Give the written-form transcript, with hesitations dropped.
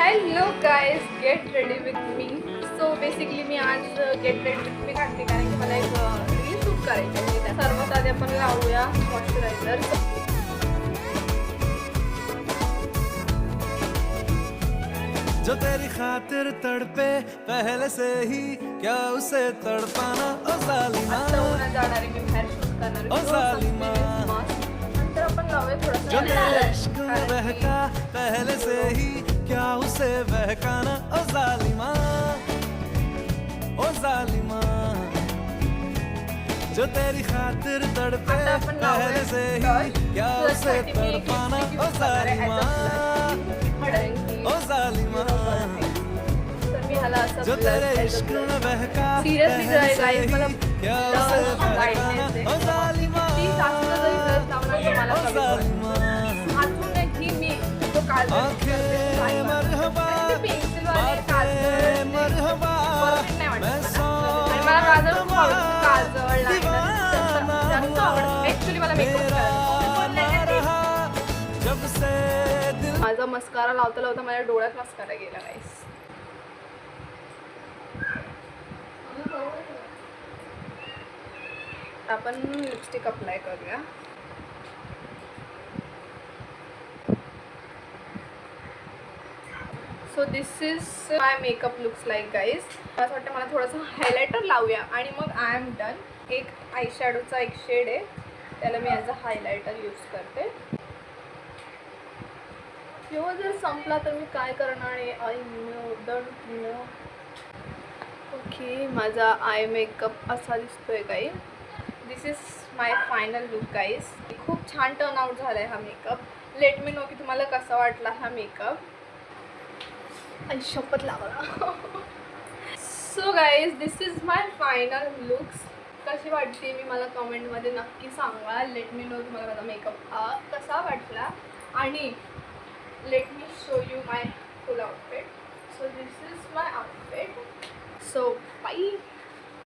Hello guys, get ready with me. So basically मी आज get ready with मी घातली कारण की मला एक रील शूट करायची आहे. त्या सर्वात आधी आपण लावूया मॉइश्चरायझर. जो तेरी खातिर तड़पे पहले से ही क्या उसे तड़पाना ओ जालिमा. जाणार आहे मी बाहेर शूट करणार ओ जालिमा. नंतर आपण लावूया जो तेरे थोडंसं इश्क में बहका पहले से ही क्या उसे बहकाना ओ जालिमा. ओ जालिमा. जो तेरी खातिर तड़पे पहले से ही क्या उसे तड़पाना ओ जालिमा. ओ जालिमा. जो तेरे इश्क में बहका पहले से ही क्या उसे बहकाना ओ जालिमा. ओ जालिमा. आंखें मरहबा बातें मरहबा मैं जब से दिल. माझा मस्कारा लावता लावता माझ्या डोळ्यात मस्कारा गेला गाईस. आपण लिपस्टिक अप्लाय करूया. So this is my makeup looks like guys. असं वाटतं मला थोडंसं हायलायटर लावूया आणि मग आय एम डन. एक आय शॅडोचा एक शेड आहे, त्याला मी ॲज अ हायलायटर यूज करते. किंवा जर संपला तर मी काय करणार आहे I no don't know. Okay, माझा आय मेकअप असा दिसतोय काही. This is my final look guys. खूप छान टर्न आउट झाला आहे हा मेकअप. लेट मी नो की तुम्हाला कसा वाटला हा मेकअप. आई शपथ लावला. So guys, this is my final looks. कशी वाटते मी मला कमेंटमध्ये नक्की सांगा. लेट मी नो तुम्हाला माझा मेकअप हा कसा वाटला. आणि let me show you my full outfit. So this is my outfit. So bye.